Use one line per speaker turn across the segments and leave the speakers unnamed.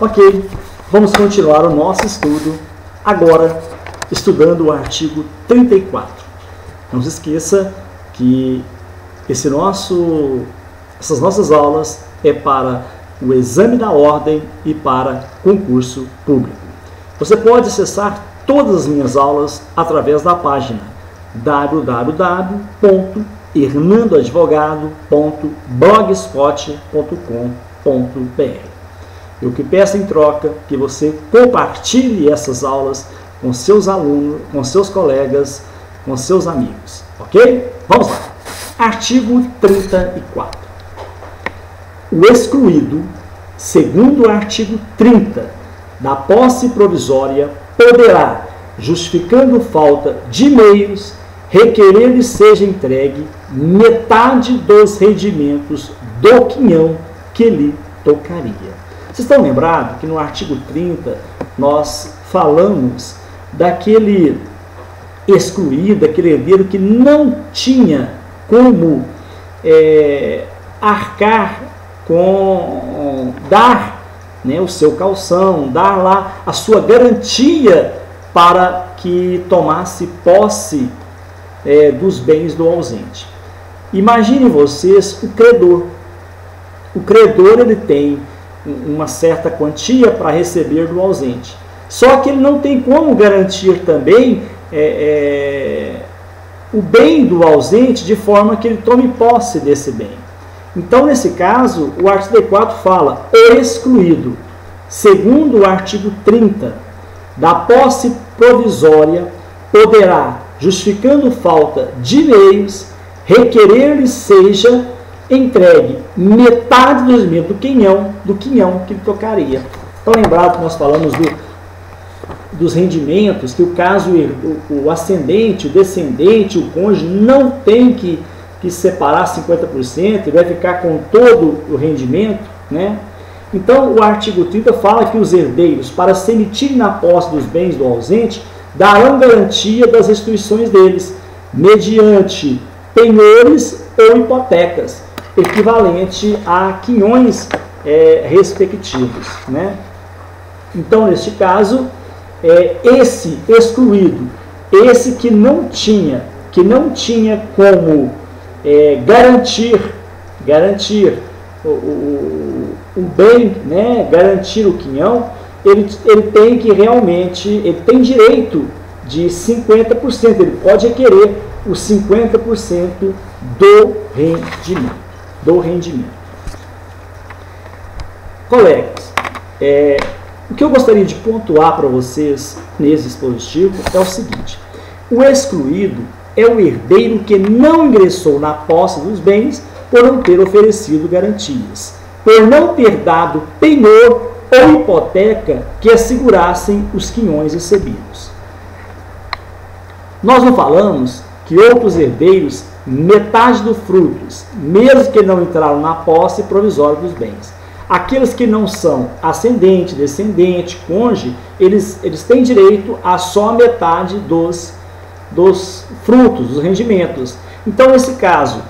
Ok, vamos continuar o nosso estudo, agora estudando o artigo 34. Não se esqueça que essas nossas aulas é para o exame da ordem e para concurso público. Você pode acessar todas as minhas aulas através da página www.hernandoadvogado.blogspot.com.br. Eu que peço em troca que você compartilhe essas aulas com seus alunos, com seus colegas, com seus amigos, ok? Vamos lá. Artigo 34. O excluído, segundo o artigo 30 da posse provisória, poderá, justificando falta de meios, requerer-lhe seja entregue metade dos rendimentos do quinhão que lhe tocaria. Vocês estão lembrados que no artigo 30 nós falamos daquele excluído, aquele herdeiro que não tinha como arcar com dar, né, o seu calção, dar lá a sua garantia para que tomasse posse dos bens do ausente. Imagine vocês o credor. O credor ele tem uma certa quantia para receber do ausente. Só que ele não tem como garantir também o bem do ausente de forma que ele tome posse desse bem. Então, nesse caso, o artigo 34 fala: o excluído, segundo o artigo 30 da posse provisória, poderá, justificando falta de meios, requerer-lhe seja entregue metade dos rendimentos do quinhão que lhe tocaria. Então, lembrado que nós falamos dos rendimentos, que o caso o ascendente, o descendente, o cônjuge não tem que separar 50%, ele vai ficar com todo o rendimento, né? Então, o artigo 30 fala que os herdeiros, para se emitirem na posse dos bens do ausente, darão garantia das restituições deles, mediante penhores ou hipotecas, equivalente a quinhões respectivos, né? Então, neste caso, esse excluído, esse que não tinha como garantir o bem, né, garantir o quinhão, ele tem que realmente, ele tem direito de 50%, ele pode requerer os 50% do rendimento. Colegas, o que eu gostaria de pontuar para vocês nesse dispositivo é o seguinte: o excluído é o herdeiro que não ingressou na posse dos bens por não ter oferecido garantias, por não ter dado penhor ou hipoteca que assegurassem os quinhões recebidos. Nós não falamos que outros herdeiros, metade dos frutos, mesmo que não entraram na posse provisória dos bens. Aqueles que não são ascendente, descendente, cônjuge, eles têm direito a só metade dos frutos, dos rendimentos. Então, nesse caso,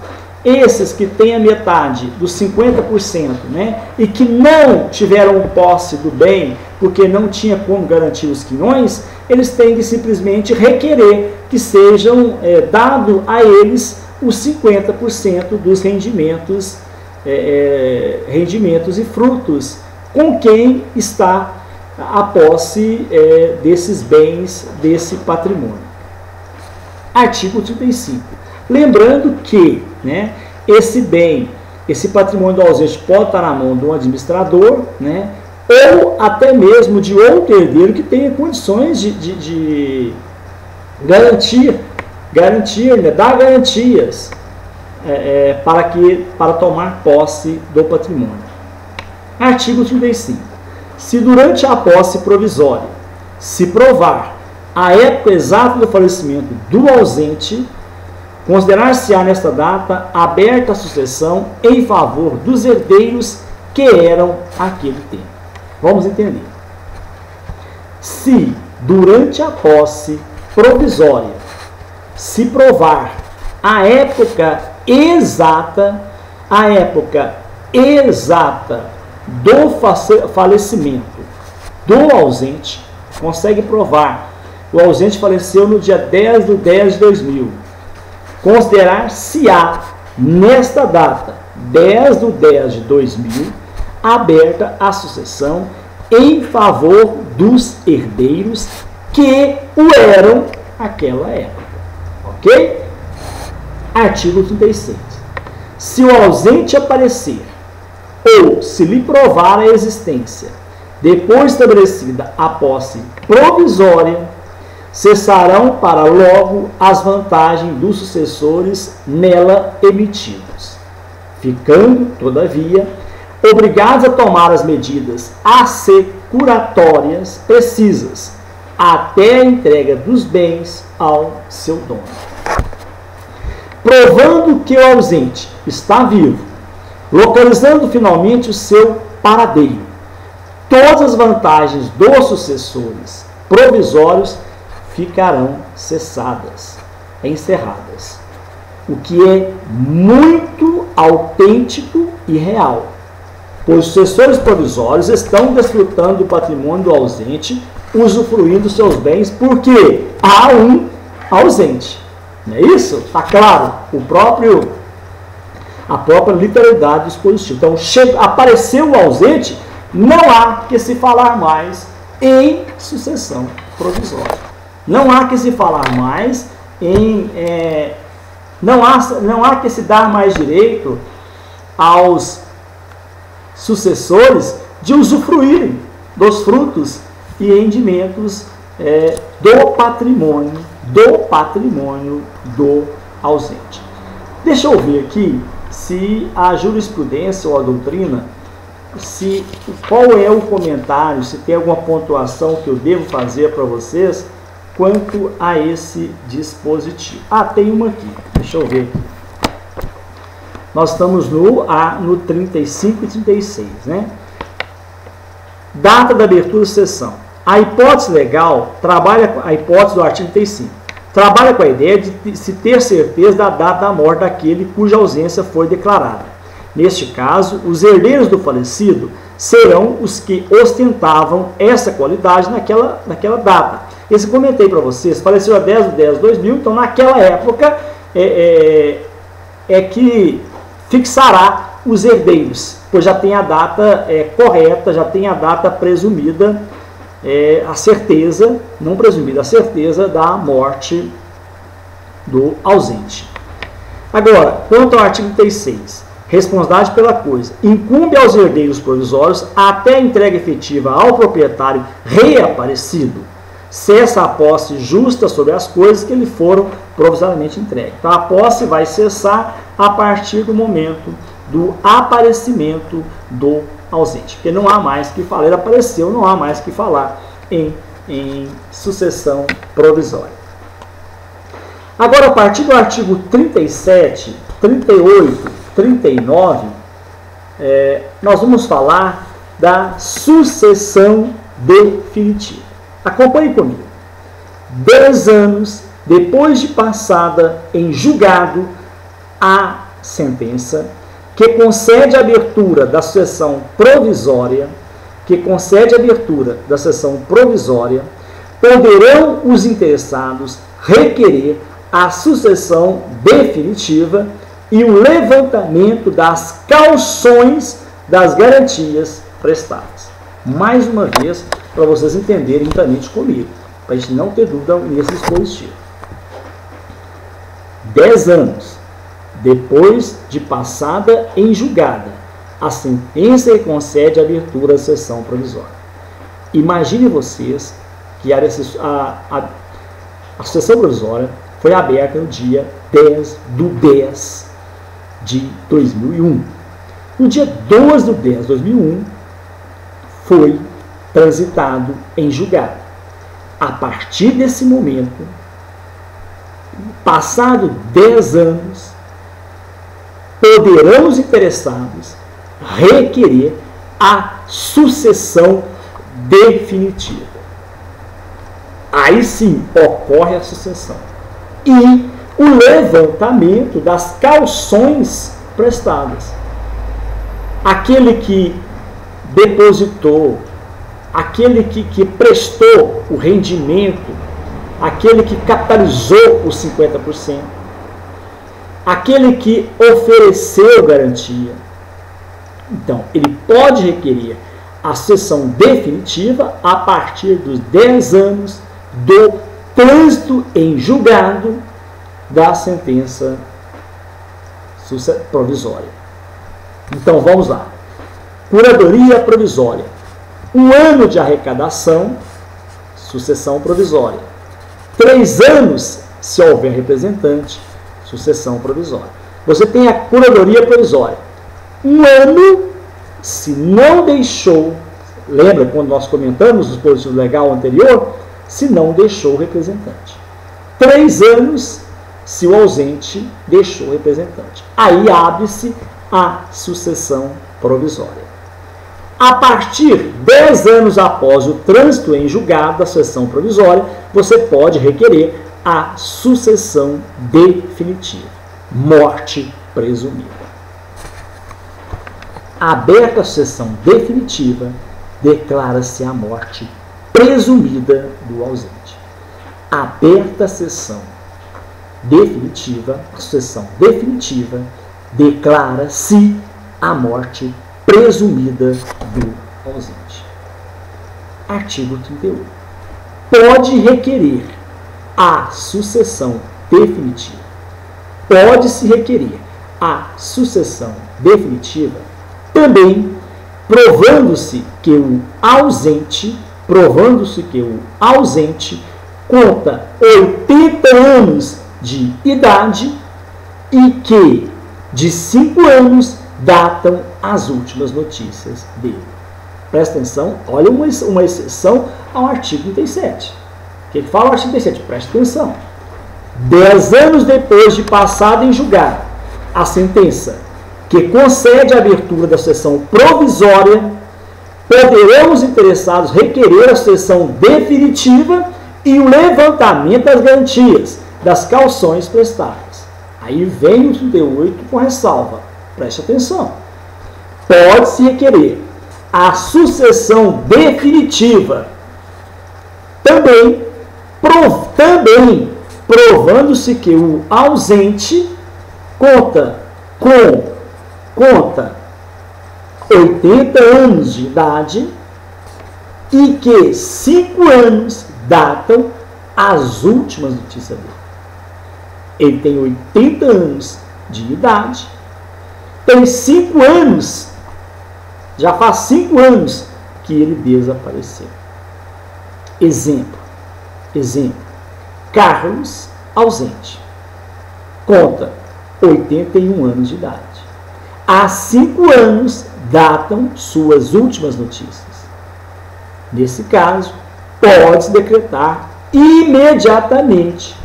esses que têm a metade dos 50%, né, e que não tiveram posse do bem, porque não tinha como garantir os quinhões, eles têm que simplesmente requerer que sejam dado a eles os 50% dos rendimentos e frutos com quem está a posse desses bens, desse patrimônio. Artigo 35. Lembrando que, né, esse bem, esse patrimônio do ausente pode estar na mão de um administrador, né, ou até mesmo de outro herdeiro que tenha condições de garantir, né, dar garantias para tomar posse do patrimônio. Artigo 35. Se durante a posse provisória se provar a época exata do falecimento do ausente, considerar-se-á nesta data aberta a sucessão em favor dos herdeiros que eram aquele tempo. Vamos entender. Se durante a posse provisória se provar a época exata do falecimento do ausente, consegue provar o ausente faleceu no dia 10/10/2000, considerar-se-á nesta data, 10/10/2000, aberta a sucessão em favor dos herdeiros que o eram naquela época. Ok? Artigo 36. Se o ausente aparecer ou se lhe provar a existência, depois estabelecida a posse provisória, cessarão para logo as vantagens dos sucessores nela emitidos, ficando, todavia, obrigados a tomar as medidas assecuratórias precisas até a entrega dos bens ao seu dono. Provando que o ausente está vivo, localizando finalmente o seu paradeiro, todas as vantagens dos sucessores provisórios ficarão cessadas, encerradas, o que é muito autêntico e real, pois os sucessores provisórios estão desfrutando do patrimônio do ausente, usufruindo dos seus bens, porque há um ausente. Não é isso? Está claro? A própria literalidade do dispositivo. Então, apareceu o ausente, não há que se falar mais em sucessão provisória. Não há que se falar mais em... não há que se dar mais direito aos sucessores de usufruírem dos frutos e rendimentos do patrimônio do ausente. Deixa eu ver aqui se a jurisprudência ou a doutrina, qual é o comentário, se tem alguma pontuação que eu devo fazer para vocês quanto a esse dispositivo. Tem uma aqui, deixa eu ver aqui. Nós estamos no 35 e 36, né? Data da abertura de sessão. A hipótese legal trabalha a hipótese do artigo 35. Trabalha com a ideia de se ter certeza da data da morte daquele cuja ausência foi declarada. Neste caso, os herdeiros do falecido serão os que ostentavam essa qualidade naquela data. Esse comentei para vocês, faleceu a 10/10/2000, então naquela época que fixará os herdeiros, pois já tem a data correta, já tem a data presumida, a certeza, não presumida, a certeza da morte do ausente. Agora, quanto ao artigo 36, responsabilidade pela coisa, incumbe aos herdeiros provisórios até a entrega efetiva ao proprietário reaparecido, cessa a posse justa sobre as coisas que lhe foram provisoriamente entregues. Então, a posse vai cessar a partir do momento do aparecimento do ausente, porque não há mais que falar, ele apareceu, não há mais que falar em sucessão provisória. Agora, a partir do artigo 37, 38, 39, nós vamos falar da sucessão definitiva. Acompanhe comigo. 10 anos depois de passada em julgado a sentença que concede a abertura da sucessão provisória, poderão os interessados requerer a sucessão definitiva e o levantamento das cauções das garantias prestadas. Mais uma vez, para vocês entenderem internamente comigo, para a gente não ter dúvida nesse dispositivo. 10 anos depois de passada em julgada, a sentença que concede a abertura da sessão provisória. Imagine vocês que a sessão provisória foi aberta no dia 10/10/2001. No dia 12/10/2001, foi transitado em julgado. A partir desse momento, passado 10 anos, poderão os interessados requerer a sucessão definitiva. Aí sim ocorre a sucessão. E o levantamento das cauções prestadas. Aquele que depositou, aquele que prestou o rendimento, aquele que capitalizou os 50%, aquele que ofereceu garantia. Então, ele pode requerer a sucessão definitiva a partir dos 10 anos do trânsito em julgado da sentença provisória. Então, vamos lá. Curadoria provisória. 1 ano de arrecadação, sucessão provisória. 3 anos, se houver representante, sucessão provisória. Você tem a curadoria provisória. 1 ano, se não deixou, lembra quando nós comentamos o dispositivo legal anterior? Se não deixou o representante. 3 anos, se o ausente deixou o representante. Aí abre-se a sucessão provisória. A partir de 10 anos após o trânsito em julgado da sucessão provisória, você pode requerer a sucessão definitiva, morte presumida. Aberta a sucessão definitiva, declara-se a morte presumida do ausente. Aberta a sucessão definitiva, a sucessão definitiva, declara-se a morte presumida do ausente. Artigo 38. Pode requerer a sucessão definitiva. Pode-se requerer a sucessão definitiva também provando-se que o ausente conta 80 anos de idade e que de 5 anos datam as últimas notícias dele. Presta atenção, olha uma exceção ao artigo 37. O que fala o artigo 37? Presta atenção. 10 anos depois de passada em julgado a sentença que concede a abertura da sucessão provisória, poderão os interessados requerer a sucessão definitiva e o levantamento das garantias das cauções prestadas. Aí vem o 38 com ressalva. Preste atenção. Pode-se requerer a sucessão definitiva, também provando-se que o ausente conta 80 anos de idade e que 5 anos datam as últimas notícias dele. Ele tem 80 anos de idade, tem 5 anos, já faz 5 anos que ele desapareceu. Exemplo. Carlos, ausente, conta 81 anos de idade. Há 5 anos datam suas últimas notícias. Nesse caso, pode-se decretar imediatamente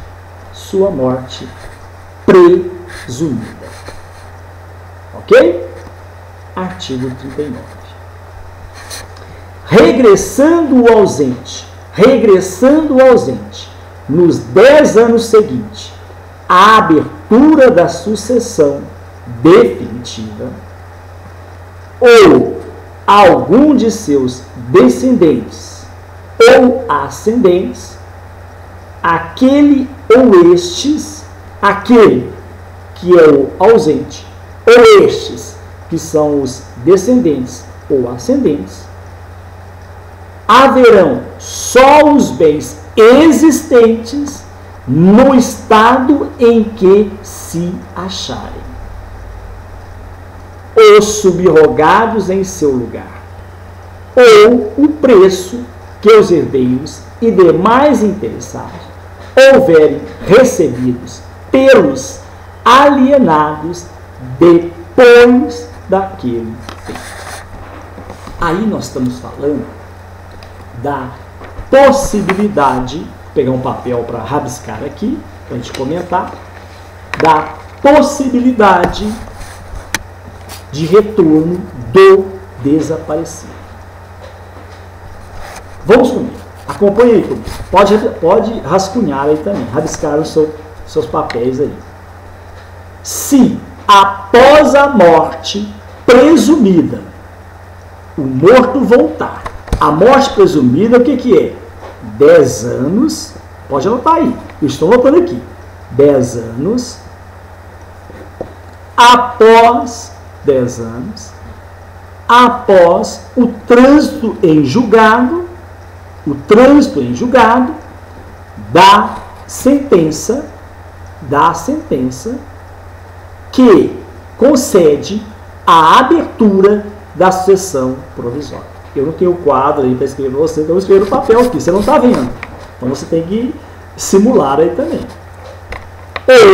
sua morte presumida. Ok? Artigo 39. Regressando o ausente nos 10 anos seguintes à abertura da sucessão definitiva, ou algum de seus descendentes ou ascendentes, aquele que é o ausente, ou estes que são os descendentes ou ascendentes, haverão só os bens existentes no estado em que se acharem, os subrogados em seu lugar, ou o preço que os herdeiros e demais interessados houverem recebidos pelos alienados depois daquele tempo. Aí nós estamos falando da possibilidade, vou pegar um papel para rabiscar aqui, para a gente comentar, da possibilidade de retorno do desaparecido. Vamos comigo, acompanhe aí comigo. Pode rascunhar aí também, rabiscar os seus papéis aí. Se após a morte presumida o morto voltar. A morte presumida, o que é? 10 anos, pode anotar aí, eu estou anotando aqui, 10 anos, após 10 anos, após o trânsito em julgado, da sentença que concede a abertura da sucessão provisória. Eu não tenho o quadro aí para escrever para você, então eu escrevo no papel aqui, você não está vendo. Então você tem que simular aí também.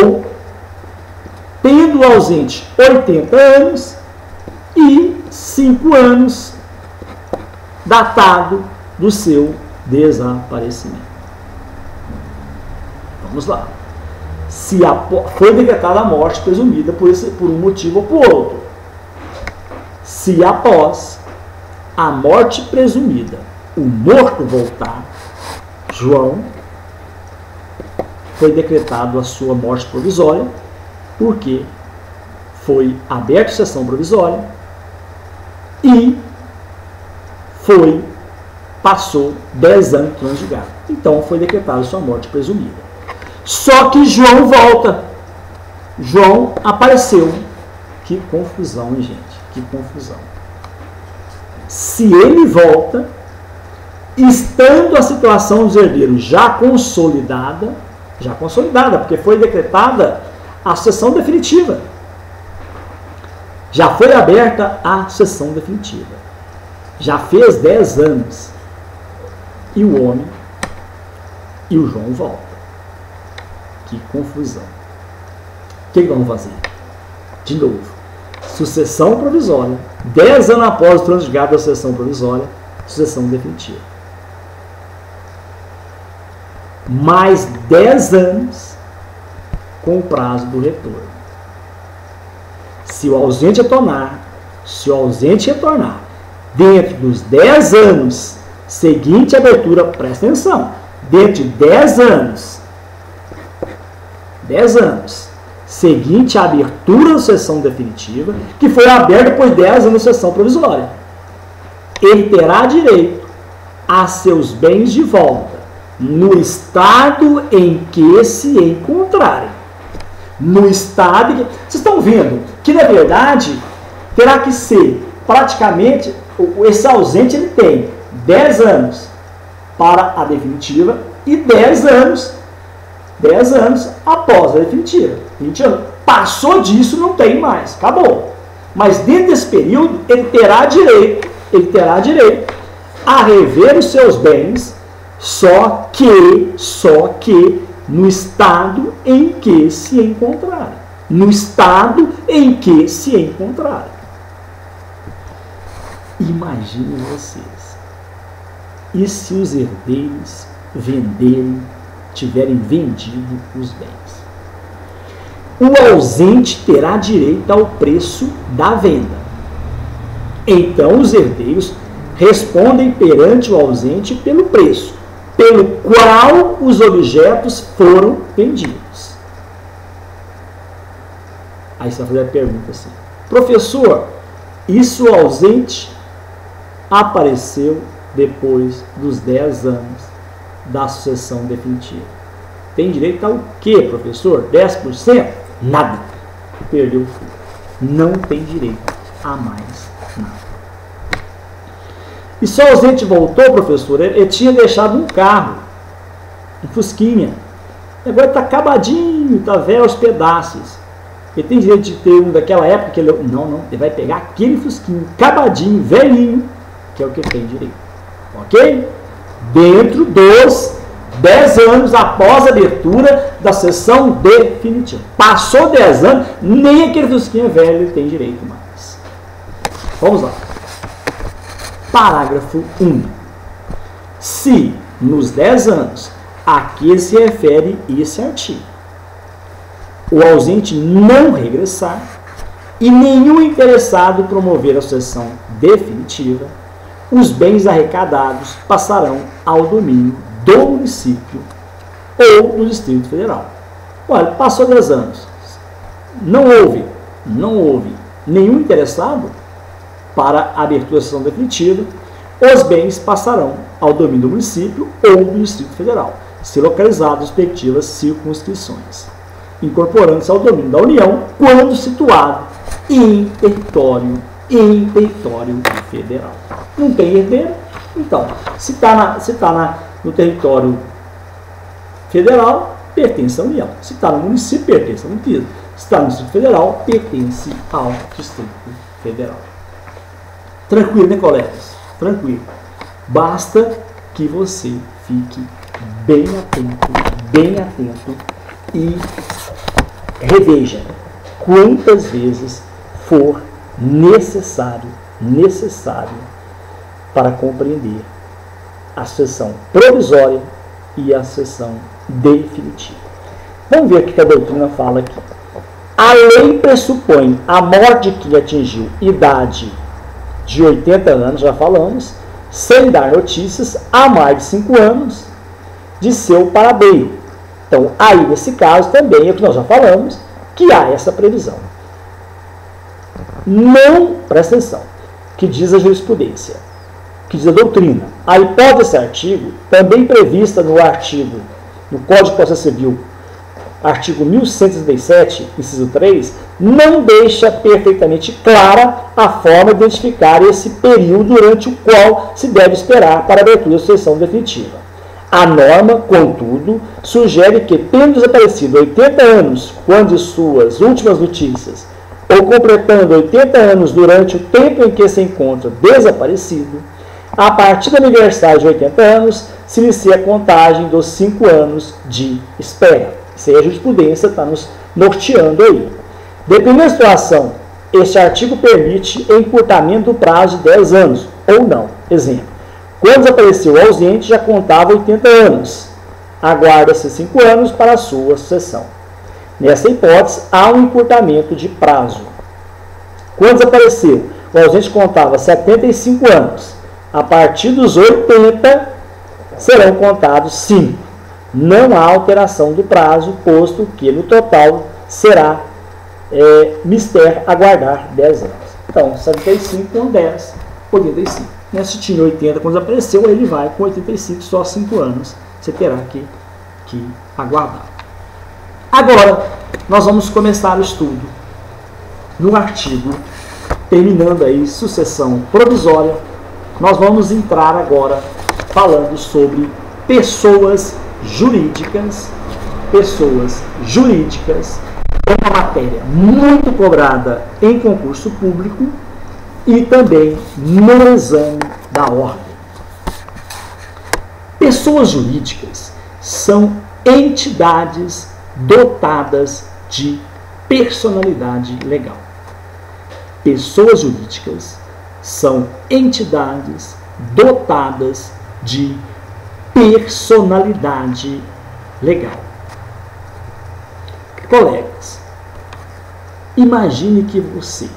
Ou, tendo o ausente 80 anos e 5 anos datado do seu desaparecimento. Vamos lá. Se foi decretada a morte presumida por um motivo ou por outro. Se após a morte presumida o morto voltar, João, foi decretado a sua morte provisória, porque foi aberta a sessão provisória e passou 10 anos transjugado. Então foi decretada a sua morte presumida. Só que João volta. João apareceu. Que confusão, hein, gente? Que confusão. Se ele volta, estando a situação dos herdeiros já consolidada, porque foi decretada a sucessão definitiva. Já foi aberta a sucessão definitiva. Já fez 10 anos. E o homem e o João voltam. Que confusão. O que vamos fazer? De novo. Sucessão provisória. 10 anos após o transjugado da sucessão provisória, sucessão definitiva. Mais 10 anos com o prazo do retorno. Se o ausente retornar, dentro dos 10 anos seguinte à abertura, presta atenção, dentro de 10 anos seguinte à abertura da sessão definitiva, que foi aberta depois de 10 anos de sessão provisória, ele terá direito a seus bens de volta no estado em que se encontrarem. No estado em que... Vocês estão vendo que, na verdade, terá que ser praticamente... Esse ausente ele tem 10 anos para a definitiva e 10 anos após a definitiva. 20 anos. Passou disso, não tem mais. Acabou. Mas dentro desse período, ele terá direito a rever os seus bens, só que no estado em que se encontrarem. Imaginem vocês. E se os herdeiros tiverem vendido os bens? O ausente terá direito ao preço da venda. Então os herdeiros respondem perante o ausente pelo preço, pelo qual os objetos foram vendidos. Aí você vai fazer a pergunta assim: professor, isso o ausente apareceu depois dos 10 anos da sucessão definitiva. Tem direito ao quê, professor? 10%? Nada. Perdeu o fio. Não tem direito a mais nada. E só o ausente voltou, professor, ele tinha deixado um carro, um Fusquinha. Agora está acabadinho, está velho aos pedaços. Ele tem direito de ter um daquela época que ele... Não, ele vai pegar aquele Fusquinha, acabadinho, velhinho, que é o que ele tem direito. Ok? Dentro dos 10 anos após a abertura da sessão definitiva. Passou 10 anos, nem aquele Fusquinha velho ele tem direito mais. Vamos lá. Parágrafo 1. Se, nos 10 anos, a que se refere esse artigo, o ausente não regressar e nenhum interessado promover a sucessão definitiva, os bens arrecadados passarão ao domínio do município ou do Distrito Federal. Olha, passou 10 anos, não houve nenhum interessado, para a abertura da sucessão definitiva, os bens passarão ao domínio do município ou do Distrito Federal, se localizadas nas respectivas circunscrições, incorporando-se ao domínio da União quando situado em território federal. Não tem herdeiro? Então, se está no território federal, pertence à União. Se está no município, pertence ao município. Se está no Distrito Federal, pertence ao Distrito Federal. Tranquilo, né, colegas? Tranquilo. Basta que você fique bem atento e reveja quantas vezes for necessário para compreender a sucessão provisória e a sucessão definitiva. Vamos ver o que a doutrina fala aqui. A lei pressupõe a morte de quem atingiu idade de 80 anos, já falamos, sem dar notícias há mais de 5 anos de seu paradeiro. Então, aí nesse caso também é o que nós já falamos, que há essa previsão. Não, presta atenção, que diz a jurisprudência, que diz a doutrina. A hipótese desse artigo, também prevista no Código de Processo Civil, artigo 1137, inciso 3, não deixa perfeitamente clara a forma de identificar esse período durante o qual se deve esperar para a abertura da sucessão definitiva. A norma, contudo, sugere que, tendo desaparecido 80 anos quando de suas últimas notícias, ou completando 80 anos durante o tempo em que se encontra desaparecido, a partir do aniversário de 80 anos, se inicia a contagem dos 5 anos de espera. Isso aí a jurisprudência está nos norteando aí. Dependendo da situação, este artigo permite encurtamento do prazo de 10 anos, ou não. Exemplo, quando desapareceu o ausente, já contava 80 anos. Aguarda-se 5 anos para a sua sucessão. Nessa hipótese, há um encurtamento de prazo. Quando desapareceu, o ausente contava 75 anos. A partir dos 80, serão contados 5. Não há alteração do prazo, posto que no total será mister aguardar 10 anos. Então, 75 com 10, 85. Se tinha 80 quando desapareceu, ele vai com 85, só 5 anos. Você terá que aguardar. Agora, nós vamos começar o estudo no artigo, terminando aí sucessão provisória. Nós vamos entrar agora falando sobre pessoas jurídicas. Pessoas jurídicas é uma matéria muito cobrada em concurso público e também no exame da ordem. Pessoas jurídicas são entidades dotadas de personalidade legal. Pessoas jurídicas são entidades dotadas de personalidade legal. Colegas, imagine que você,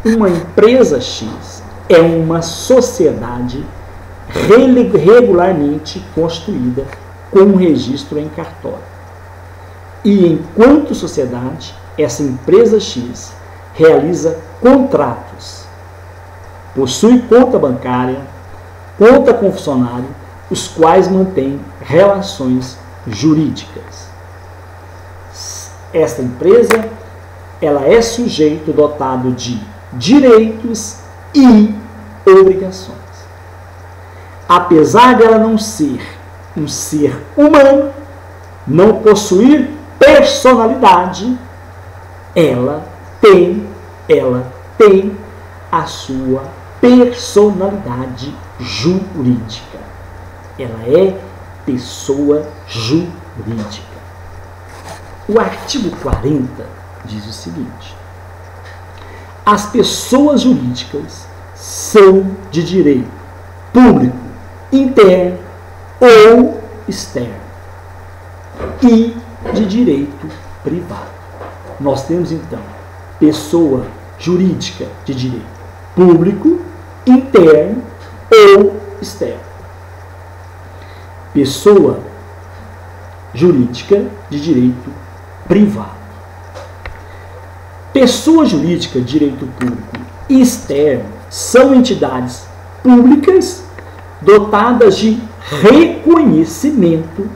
uma empresa X, é uma sociedade regularmente constituída com um registro em cartório. E enquanto sociedade, essa empresa X realiza contratos, possui conta bancária, conta com funcionário, os quais mantêm relações jurídicas. Esta empresa, ela é sujeito dotado de direitos e obrigações. Apesar dela não ser um ser humano, não possuir personalidade, ela tem a sua personalidade jurídica. Ela é pessoa jurídica. O artigo 40 diz o seguinte: as pessoas jurídicas são de direito público, interno ou externo e de direito privado. Nós temos então pessoa jurídica de direito público, interno ou externo. Pessoa jurídica de direito privado. Pessoa jurídica de direito público externo são entidades públicas dotadas de reconhecimento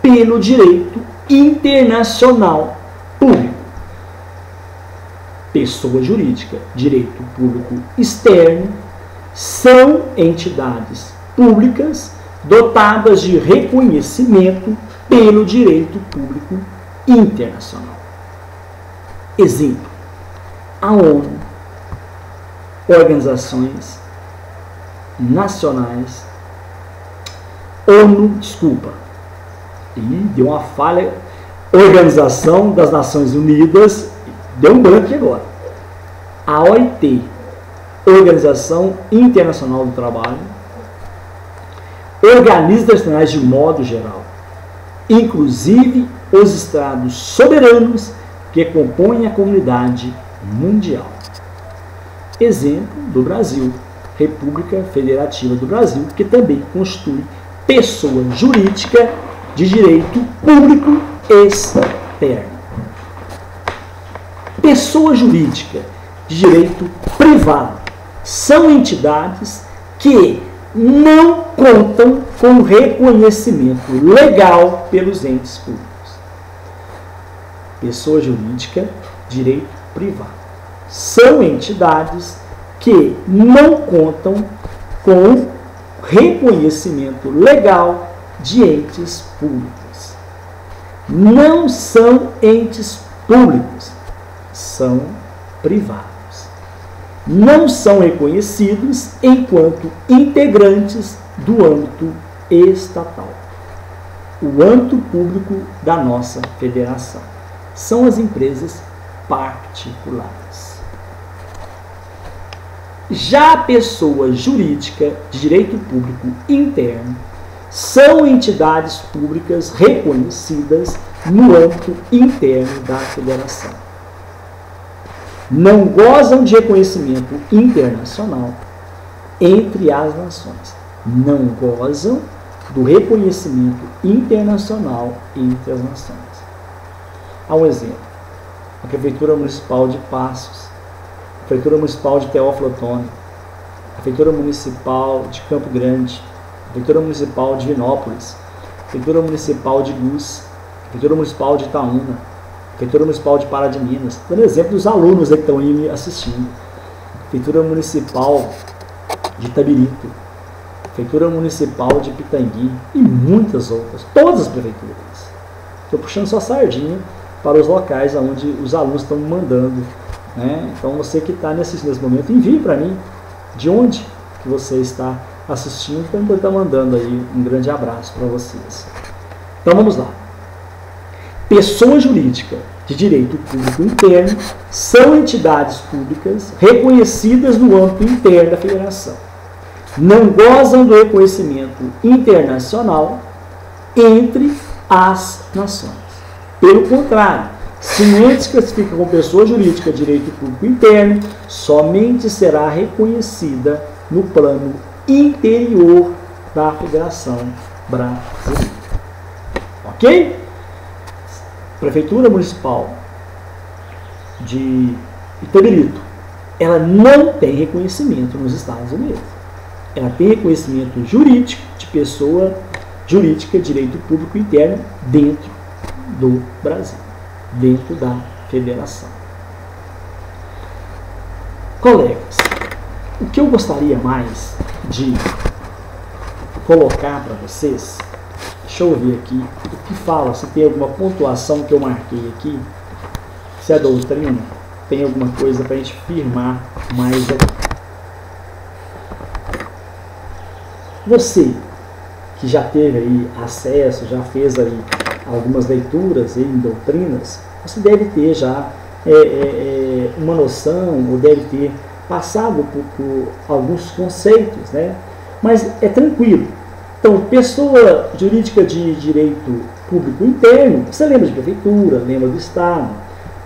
pelo direito internacional público. Pessoa jurídica, direito público externo, são entidades públicas dotadas de reconhecimento pelo direito público internacional. Exemplo: a ONU, organizações nacionais, deu uma falha, Organização das Nações Unidas, deu um branco aqui agora, a OIT, Organização Internacional do Trabalho, organismos internacionais de modo geral, inclusive os estados soberanos que compõem a comunidade mundial. Exemplo do Brasil, República Federativa do Brasil, que também constitui pessoa jurídica de direito público externo. Pessoa jurídica de direito privado são entidades que não contam com reconhecimento legal pelos entes públicos. Pessoa jurídica, direito privado, são entidades que não contam com reconhecimento legal de entes públicos. Não são entes públicos, são privados. Não são reconhecidos enquanto integrantes do âmbito estatal, o âmbito público da nossa federação. São as empresas particulares. Já a pessoa jurídica de direito público interno são entidades públicas reconhecidas no âmbito interno da federação. Não gozam de reconhecimento internacional entre as nações. Não gozam do reconhecimento internacional entre as nações. Há um exemplo: a Prefeitura Municipal de Passos, a Prefeitura Municipal de Teófilo Otoni, a Prefeitura Municipal de Campo Grande, a Prefeitura Municipal de Vinópolis, a Prefeitura Municipal de Luz, a Prefeitura Municipal de Itaúna, a Prefeitura Municipal de Pará de Minas, dando exemplo dos alunos que estão aí me assistindo, a Prefeitura Municipal de Itabirito, a Prefeitura Municipal de Pitangui e muitas outras, todas as prefeituras. Estou puxando só a sardinha para os locais onde os alunos estão me mandando, né? Então você que está nesse momento, envie para mim de onde que você está assistindo, então eu vou estar mandando aí um grande abraço para vocês. Então vamos lá. Pessoa jurídica de direito público interno são entidades públicas reconhecidas no âmbito interno da federação. Não gozam do reconhecimento internacional entre as nações. Pelo contrário, se um ente se classifica como pessoa jurídica de direito público interno, somente será reconhecida no plano interior da Federação Brasileira. Ok? Prefeitura Municipal de Itabirito, ela não tem reconhecimento nos Estados Unidos. Ela tem reconhecimento jurídico de pessoa jurídica de direito público interno dentro do Brasil, dentro da federação. Colegas, o que eu gostaria mais de colocar para vocês, deixa eu ver aqui o que fala, se tem alguma pontuação que eu marquei aqui, se a doutrina tem alguma coisa para a gente firmar mais aqui. Você que já teve aí acesso, já fez aí algumas leituras aí em doutrinas, você deve ter já uma noção, ou deve ter passado por alguns conceitos, né? Mas é tranquilo. Então, pessoa jurídica de direito público interno, você lembra de prefeitura, lembra do Estado.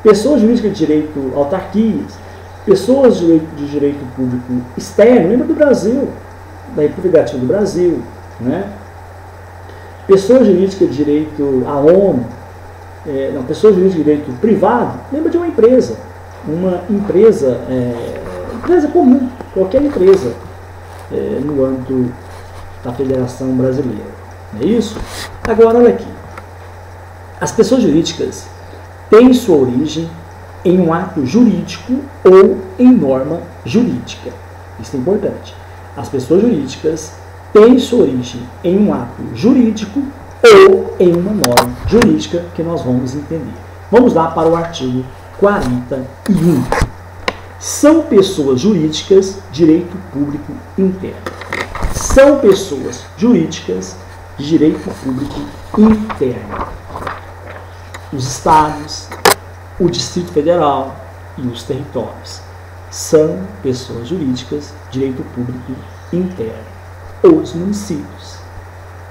Pessoa jurídica de direito autarquias, pessoas de direito público externo, lembra do Brasil, da República Federativa do Brasil, né? Pessoa jurídica de direito à ONU, pessoa jurídica de direito privado, lembra de uma empresa, uma empresa, empresa comum, qualquer empresa no âmbito da Federação Brasileira. Não é isso? Agora, olha aqui. As pessoas jurídicas têm sua origem em um ato jurídico ou em norma jurídica. Isso é importante. As pessoas jurídicas têm sua origem em um ato jurídico ou em uma norma jurídica que nós vamos entender. Vamos lá para o artigo 41. São pessoas jurídicas, direito público interno. São pessoas jurídicas de direito público interno. Os estados, o Distrito Federal e os territórios são pessoas jurídicas de direito público interno. Os municípios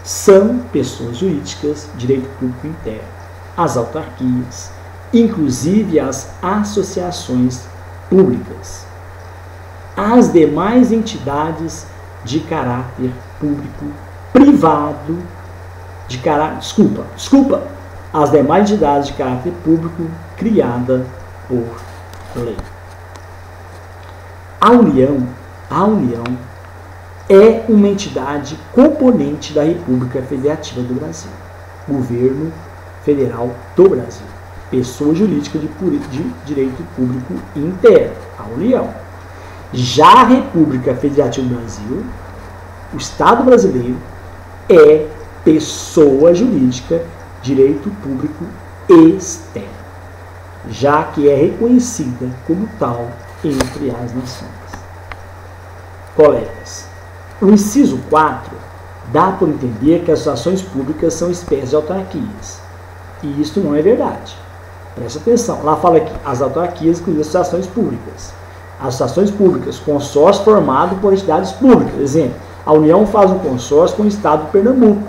são pessoas jurídicas de direito público interno. As autarquias, inclusive as associações públicas. As demais entidades de caráter público privado, as demais entidades de caráter público criada por lei. A União é uma entidade componente da República Federativa do Brasil, Governo Federal do Brasil, pessoa jurídica de direito público interno, a União. Já a República Federativa do Brasil, o Estado brasileiro, é pessoa jurídica de direito público externo, já que é reconhecida como tal entre as nações. Colegas, o inciso 4 dá por entender que as associações públicas são espécies de autarquias. E isso não é verdade. Preste atenção. Lá fala aqui, as autarquias incluem associações públicas. Associações públicas, consórcio formado por entidades públicas. Exemplo, a União faz um consórcio com o Estado de Pernambuco,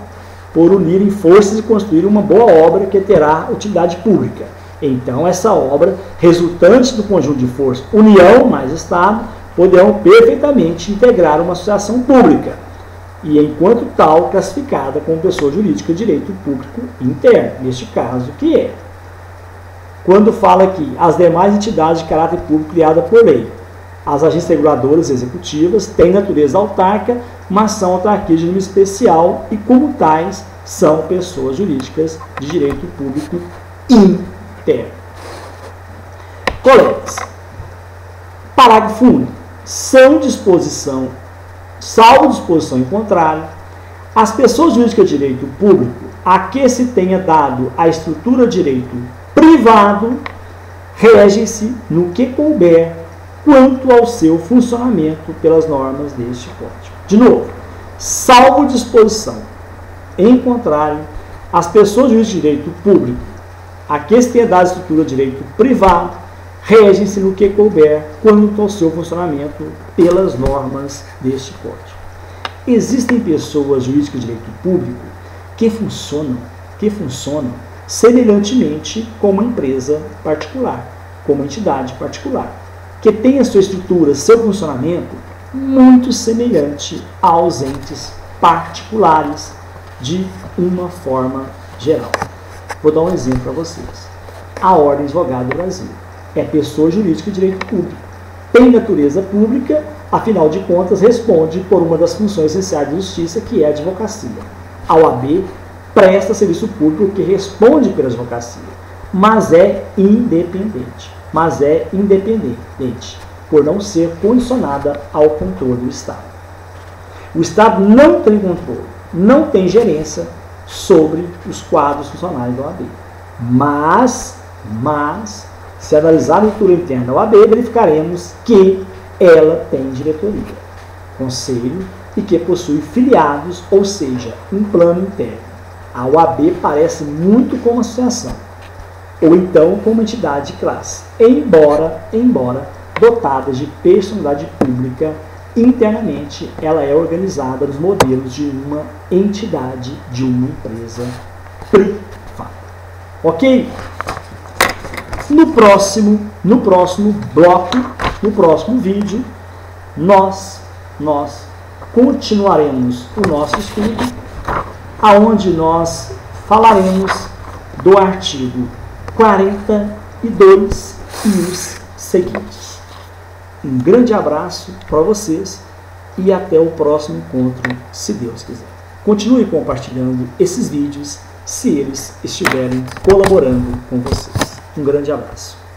por unirem forças e construir uma boa obra que terá utilidade pública. Então, essa obra, resultante do conjunto de forças, União mais Estado, poderão perfeitamente integrar uma associação pública, e enquanto tal, classificada como pessoa jurídica de direito público interno, neste caso, que é. Quando fala aqui, as demais entidades de caráter público criadas por lei, as agências reguladoras executivas têm natureza autárquica, mas são autarquias de número especial e, como tais, são pessoas jurídicas de direito público interno. Colegas, parágrafo único. Salvo disposição em contrário, as pessoas jurídicas de direito público a que se tenha dado a estrutura de direito privado regem-se no que couber quanto ao seu funcionamento pelas normas deste Código. De novo, salvo disposição em contrário, as pessoas jurídicas de direito público a que se tenha dado a estrutura de direito privado regem-se no que couber quanto ao seu funcionamento pelas normas deste Código. Existem pessoas jurídicas de direito público que funcionam semelhantemente como uma empresa particular, como uma entidade particular, que tem a sua estrutura, seu funcionamento muito semelhante aos entes particulares de uma forma geral. Vou dar um exemplo para vocês. A Ordem Advogada do Brasil é pessoa jurídica de direito público. Tem natureza pública, afinal de contas, responde por uma das funções essenciais da justiça, que é a advocacia. A OAB presta serviço público que responde pela advocacia, mas é independente. Por não ser condicionada ao controle do Estado. O Estado não tem controle, não tem gerência sobre os quadros funcionários da OAB. Mas, se analisar a estrutura interna da OAB, verificaremos que ela tem diretoria, conselho e que possui filiados, ou seja, um plano interno. A OAB parece muito com uma associação, ou então com uma entidade de classe, embora dotada de personalidade pública, internamente ela é organizada nos modelos de uma entidade, de uma empresa privada. Ok? No próximo bloco, no próximo vídeo, nós continuaremos o nosso estudo, aonde nós falaremos do artigo 42 e os seguintes. Um grande abraço para vocês e até o próximo encontro, se Deus quiser. Continue compartilhando esses vídeos se eles estiverem colaborando com vocês. Um grande abraço.